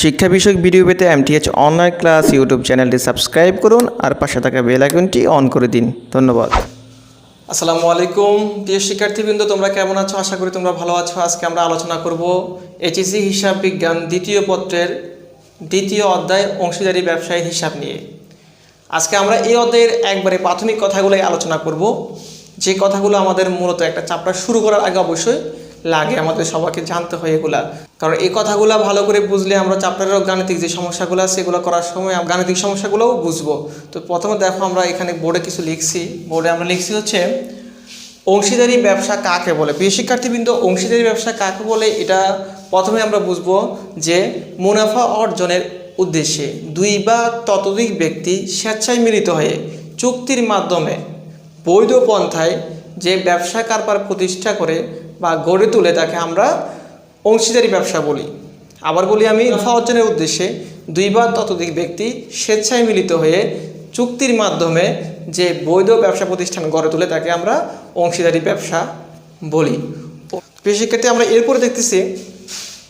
শিক্ষা বিষয়ক ভিডিও পেতে এমটিএইচ অনলাইন ক্লাস ইউটিউব চ্যানেলটি সাবস্ক্রাইব করুন আর পাশে থাকা বেল আইকনটি অন করে দিন। ধন্যবাদ। আসসালামু আলাইকুম প্রিয় শিক্ষার্থীবৃন্দ, তোমরা কেমন আছো? আশা করি তোমরা ভালো আছো। আজকে আমরা আলোচনা করব এইচএসসি হিসাব বিজ্ঞান দ্বিতীয় পত্রের দ্বিতীয় অধ্যায় অংশীদারি ব্যবসায় হিসাব নিয়ে। আজকে আমরা এই অধ্যায়ের একবারে প্রাথমিক কথাগুলোই আলোচনা করব, যে কথাগুলো আমাদের মূলত একটা চ্যাপ্টার শুরু করার আগে অবশ্যই লাগে, আমাদের সবাইকে জানতে হয় এগুলা। কারণ এই কথাগুলো ভালো করে বুঝলে আমরা চ্যাপ্টারের গাণিতিক যে সমস্যাগুলো আছে সেগুলো করার সময় গাণিতিক সমস্যাগুলোও বুঝবো। তো প্রথমে দেখো, আমরা এখানে বোর্ডে কিছু লিখছি। বোর্ডে আমরা লিখছি হচ্ছে অংশীদারি ব্যবসা কাকে বলে। প্রিয় শিক্ষার্থীবৃন্দ, অংশীদারি ব্যবসা কাকে বলে এটা প্রথমে আমরা বুঝবো যে মুনাফা অর্জনের উদ্দেশ্যে দুই বা ততোধিক ব্যক্তি স্বেচ্ছায় মিলিত হয়ে চুক্তির মাধ্যমে বৈধ পন্থায় যে ব্যবসা কারবার প্রতিষ্ঠা করে বা গড়ে তুলে তাকে আমরা অংশীদারি ব্যবসা বলি। আবার বলি আমি, মুনাফা অর্জনের উদ্দেশ্যে দুই বা ততোধিক ব্যক্তি স্বেচ্ছায় মিলিত হয়ে চুক্তির মাধ্যমে যে বৈধ ব্যবসা প্রতিষ্ঠান গড়ে তোলে তাকে আমরা অংশীদারি ব্যবসা বলি। প্রিয় শিক্ষার্থী, আমরা এরপরে দেখতেছি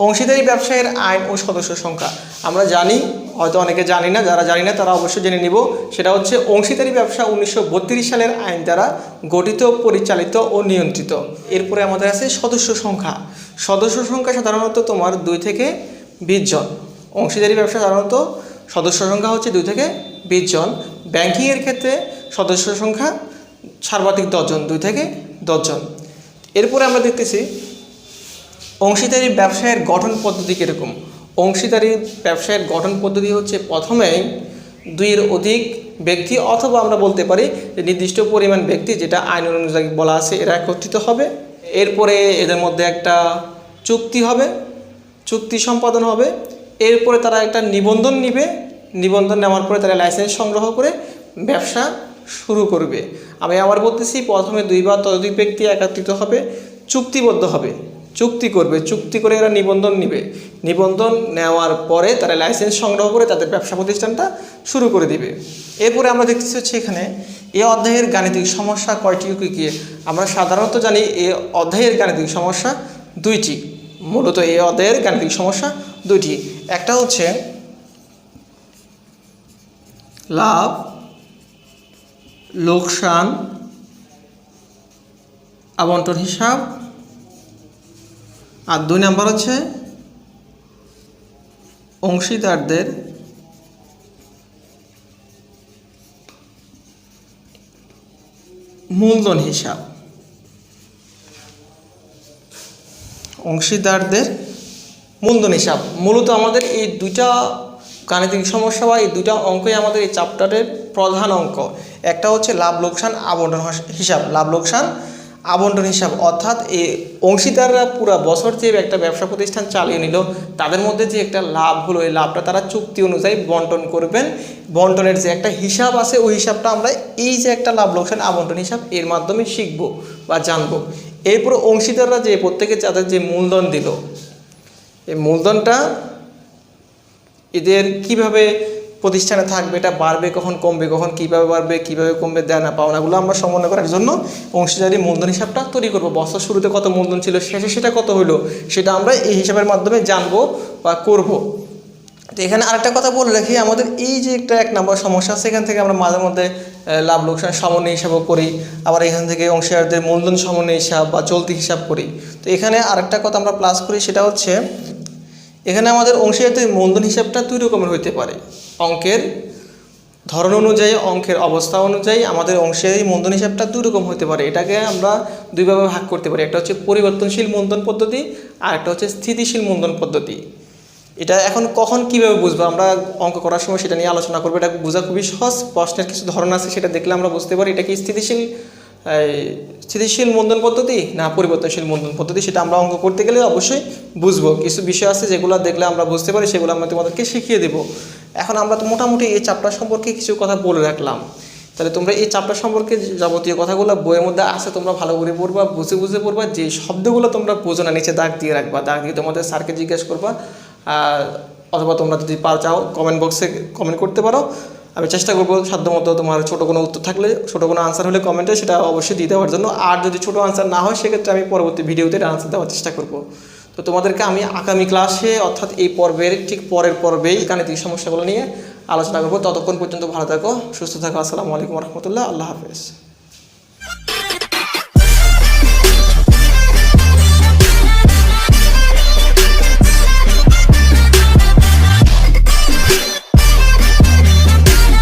অংশীদারি ব্যবসায়ের আইন ও সদস্য সংখ্যা। আমরা জানি, হয়তো অনেকে জানি না, যারা জানি না তারা অবশ্যই জেনে নিব। সেটা হচ্ছে অংশীদারি ব্যবসা 1932 সালের আইন দ্বারা গঠিত, পরিচালিত ও নিয়ন্ত্রিত। এরপরে আমাদের আছে সদস্য সংখ্যা। সদস্য সংখ্যা সাধারণত তোমার 2 থেকে 20 জন। অংশীদারি ব্যবসা সাধারণত সদস্য সংখ্যা হচ্ছে 2 থেকে 20 জন। ব্যাংকিংয়ের ক্ষেত্রে সদস্য সংখ্যা সর্বাধিক 10 জন, 2 থেকে 10 জন। এরপরে আমরা দেখতেছি অংশীদারি ব্যবসায়ের গঠন পদ্ধতি কীরকম। অংশীদারি ব্যবসায়ের গঠন পদ্ধতি হচ্ছে প্রথমেই 2-এর অধিক ব্যক্তি, অথবা আমরা বলতে পারি যে নির্দিষ্ট পরিমাণ ব্যক্তি, যেটা আইন অনুযায়ী বলা আছে, এরা একত্রিত হবে। এরপরে এদের মধ্যে একটা চুক্তি হবে, চুক্তি সম্পাদন হবে। এরপরে তারা একটা নিবন্ধন নিবে, নিবন্ধন নেওয়ার পরে তারা লাইসেন্স সংগ্রহ করে ব্যবসা শুরু করবে। আমি আবার বলতেছি, প্রথমে 2 বা ততোধিক ব্যক্তি একত্রিত হবে, চুক্তিবদ্ধ হবে, চুক্তি করবে, চুক্তি করে এরা নিবন্ধন নিবে, নিবন্ধন নেওয়ার পরে তারা লাইসেন্স সংগ্রহ করে তাদের ব্যবসা প্রতিষ্ঠানটা শুরু করে দিবে। এরপরে আমরা দেখতেছি হচ্ছে এখানে এই অধ্যায়ের গাণিতিক সমস্যা কয়টি কী। আমরা সাধারণত জানি এই অধ্যায়ের গাণিতিক সমস্যা 2টি। মূলত এই অধ্যায়ের গাণিতিক সমস্যা 2টি। একটা হচ্ছে লাভ লোকসান আবন্টন হিসাব, আর 2 নাম্বার হচ্ছে অংশীদারদের মূলধন হিসাব। অংশীদারদের মূলধন হিসাব মূলত আমাদের এই 2টা গাণিতিক সমস্যা বা এই 2টা অঙ্কই আমাদের এই চ্যাপ্টারের প্রধান অঙ্ক। একটা হচ্ছে লাভ লোকসান আবন্টন হিসাব, লাভ লোকসান আবন্টন হিসাব, অর্থাৎ এই অংশীদাররা পুরো বছর যে একটা ব্যবসা প্রতিষ্ঠান চালিয়ে নিল, তাদের মধ্যে যে একটা লাভ হলো, এই লাভটা তারা চুক্তি অনুযায়ী বন্টন করবেন। বন্টনের যে একটা হিসাব আছে, ওই হিসাবটা আমরা এই যে একটা লাভ লোকসান আবন্টন হিসাব এর মাধ্যমে শিখব বা জানব। এরপর অংশীদাররা যে প্রত্যেকে যাদের যে মূলধন দিল, এই মূলধনটা এদের কিভাবে প্রতিষ্ঠানে থাকবে, এটা বাড়বে কখন, কমবে কখন, কীভাবে বাড়বে কীভাবে কমবে, দেনা পাওনাগুলো আমরা সমন্বয় করার জন্য অংশীদারি মূলধন হিসাবটা তৈরি করব। বছর শুরুতে কত মূলধন ছিল, শেষে সেটা কত হলো, সেটা আমরা এই হিসাবের মাধ্যমে জানবো বা করব। তো এখানে আরেকটা কথা বলে রাখি, আমাদের এই যে একটা 1 নম্বর সমস্যা, সেখান থেকে আমরা মাঝে মধ্যে লাভ লোকসান সমন্বয় হিসাবও করি, আবার এখান থেকে অংশীদারদের মূলধন সমন্বয় হিসাব বা চলতি হিসাব করি। তো এখানে আরেকটা কথা আমরা প্লাস করি, সেটা হচ্ছে এখানে আমাদের অংশীদারদের মূলধন হিসাবটা 2 রকমের হইতে পারে। অঙ্কের ধরন অনুযায়ী, অঙ্কের অবস্থা অনুযায়ী আমাদের অংশীদারি মূলধন হিসাবটা 2 রকম হতে পারে। এটাকে আমরা 2 ভাবে ভাগ করতে পারি। একটা হচ্ছে পরিবর্তনশীল মূলধন পদ্ধতি, আর একটা হচ্ছে স্থিতিশীল মূলধন পদ্ধতি। এটা এখন কখন কিভাবে বুঝবো, আমরা অঙ্ক করার সময় সেটা নিয়ে আলোচনা করবো। এটা বোঝা খুবই সহজ, প্রশ্নের কিছু ধরন আছে, সেটা দেখলে আমরা বুঝতে পারি এটা কি স্থিতিশীল মূলধন পদ্ধতি না পরিবর্তনশীল মূলধন পদ্ধতি। সেটা আমরা অঙ্ক করতে গেলে অবশ্যই বুঝবো। কিছু বিষয় আছে যেগুলো দেখলে আমরা বুঝতে পারি, সেগুলো আমরা তোমাদেরকে শিখিয়ে দেবো। এখন আমরা তো মোটামুটি এই চ্যাপ্টার সম্পর্কে কিছু কথা বলে রাখলাম। তাহলে তোমরা এই চ্যাপ্টার সম্পর্কে যাবতীয় কথাগুলো বইয়ের মধ্যে আছে, তোমরা ভালো করে পড়বা, বুঝে বুঝে পড়বা। যে শব্দগুলো তোমরা বোঝো না, নিচে দাগ দিয়ে রাখবা, দাগ দিয়ে তোমাদের স্যারকে জিজ্ঞেস করবা, অথবা তোমরা যদি চাও কমেন্ট বক্সে কমেন্ট করতে পারো। আমি চেষ্টা করবো সাধ্যমতো তোমার ছোটো কোনো উত্তর থাকলে, ছোটো কোনো আনসার হলে কমেন্টে সেটা অবশ্যই দিয়ে দেওয়ার জন্য। আর যদি ছোটো আনসার না হয়, সেক্ষেত্রে আমি পরবর্তী ভিডিওতে আনসার দেওয়ার চেষ্টা করব। তো তোমাদেরকে আমি আগামী ক্লাসে অর্থাৎ এই পর্বের ঠিক পরের পর্বেই গাণিতিক সমস্যাগুলো নিয়ে আলোচনা করবো। ততক্ষণ পর্যন্ত ভালো থাকো, সুস্থ থাকো। আসসালামু আলাইকুম রহমতুল্লাহ, আল্লাহ হাফেজ।